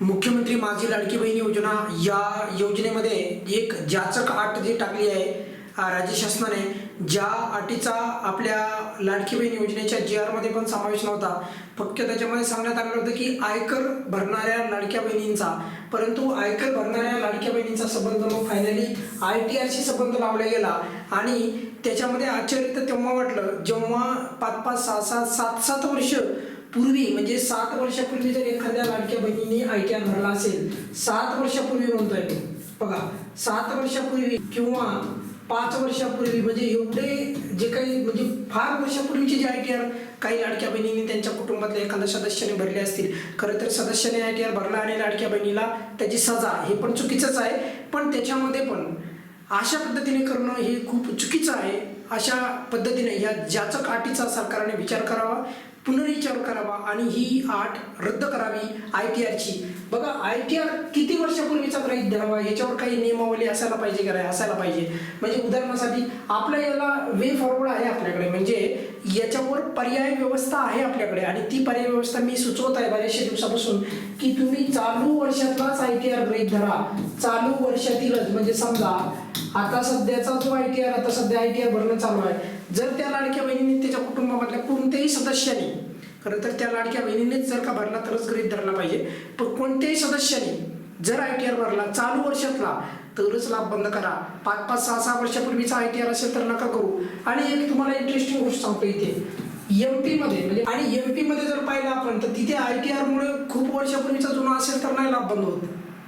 मुख्यमंत्री माझी लाडकी बहीण योजना या योजनेमध्ये एक जाचक अट जी टाकली आहे राज्य शासनाने, ज्या अटीचा आपल्या लाडकी बहीण योजनेच्या जी मध्ये पण समावेश नव्हता. फक्त त्याच्यामध्ये सांगण्यात आलं होतं की आयकर भरणाऱ्या लाडक्या बहिणींचा, परंतु आयकर भरणाऱ्या लाडक्या बहिणींचा संबंध मग फायनली ITRशी संबंध लावला गेला. आणि त्याच्यामध्ये आश्चर्य तर तेव्हा वाटलं जेव्हा 5-5, 6-6, 7-7 वर्ष पूर्वी, म्हणजे 7 वर्षापूर्वी जर एखाद्या लाडक्या बहिणीने ITR भरला असेल, 7 वर्षापूर्वी म्हणतोय मी, बघा 7 वर्षापूर्वी किंवा 5 वर्षापूर्वी, म्हणजे एवढे जे काही म्हणजे फार वर्षापूर्वीचे जे ITR काही लाडक्या बहिणींनी त्यांच्या कुटुंबातल्या एखाद्या सदस्याने भरले असतील. खरं तर सदस्याने ITR भरला आणि लाडक्या बहिणीला त्याची सजा, हे पण चुकीचंच आहे. पण त्याच्यामध्ये पण अशा पद्धतीने करणं हे खूप चुकीचं आहे. अशा पद्धतीने या जाचक अटीचा सरकारने विचार करावा, पुनर्विचार करावा आणि ही अट रद्द करावी ITRची. बघा ITR किती वर्षापूर्वीचा गृहीत धरावा याच्यावर काही नियमावली असायला पाहिजे का, असायला पाहिजे. म्हणजे उदाहरणासाठी आपल्या याला वे फॉरवर्ड आहे आपल्याकडे, म्हणजे याच्यावर पर्याय व्यवस्था आहे आपल्याकडे. आणि ती पर्याय व्यवस्था मी सुचवत आहे बऱ्याचशा दिवसापासून की तुम्ही चालू वर्षातलाच ITR गृहीत धरा. चालू वर्षातीलच, म्हणजे समजा आता सध्याचा जो ITR, आता सध्या ITR भरणं चालू आहे, जर त्या लाडक्या बहिणीने त्याच्या कुटुंबामधल्या कोणत्याही सदस्याने, खरं तर त्या लाडक्या बहिणीनेच जर का भरला तरच गृहीत धरला पाहिजे, पण कोणत्याही सदस्याने जर ITR भरला चालू वर्षातला तरच लाभ बंद करा. 5-5, 6-6 वर्षापूर्वीचा ITR असेल तर नका करू. आणि एक तुम्हाला इंटरेस्टिंग गोष्ट सांगतो, इथे MP मध्ये, म्हणजे आणि MP मध्ये जर पाहिलं आपण तर तिथे ITR मुळे खूप वर्षापूर्वीचा जुना असेल तर नाही लाभ बंद होत,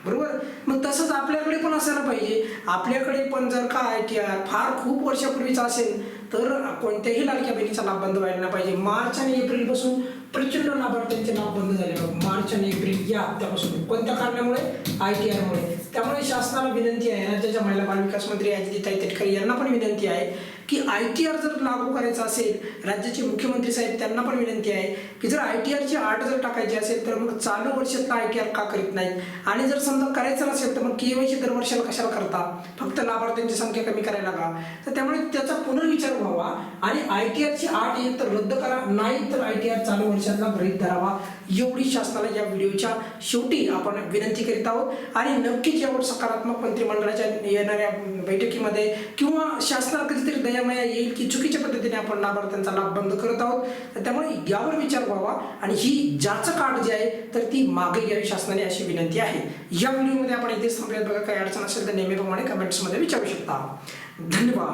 बरोबर. मग तसंच आपल्याकडे पण असायला पाहिजे. आपल्याकडे पण जर का ITR फार खूप वर्षापूर्वीचा असेल तर कोणत्याही लाडक्या बहिणीचा लाभ बंद व्हायला नाही पाहिजे. मार्च आणि एप्रिल पासून प्रचंड लाभार्थ्यांचे लाभ बंद झाले, मार्च आणि एप्रिल या हप्त्यापासून. कोणत्या कारणामुळे? ITR मुळे. त्यामुळे शासनाला विनंती आहे, राज्याच्या महिला बालविकास मंत्री अदितीताई तटकरे यांना पण विनंती आहे की ITR जर लागू करायचं असेल, राज्याचे मुख्यमंत्री साहेब त्यांना पण विनंती आहे की जर ITRची अट जर टाकायची असेल तर मग चालू वर्षातला ITR का करीत नाही. आणि जर समजा करायचं नसेल तर मग KYC दरवर्षाला कशाला करता, फक्त लाभार्थ्यांची संख्या कमी करायला का. तर त्यामुळे त्याचा पुनर्विचार व्हावा आणि ITRची अट एक तर रद्द करा, नाही तर ITR चालू वर्षातला गृहीत धरावा, एवढी शासनाला या व्हिडिओच्या शेवटी आपण विनंती करीत आहोत. आणि नक्कीच यावर सकारात्मक मंत्रिमंडळाच्या येणाऱ्या बैठकीमध्ये किंवा शासनाला कधीतरी दयामया येईल की चुकीच्या पद्धतीने आपण लाभार्थ्यांचा लाभ बंद करत आहोत. त्यामुळे यावर विचार व्हावा आणि ही जाचक अट जी आहे तर ती मागे घ्यावी शासनाने, अशी विनंती आहे. या व्हिडिओमध्ये आपण इथेच थांबूयात. बघा काही अडचण असेल तर नेहमीप्रमाणे कमेंट्समध्ये विचारू शकता. धन्यवाद.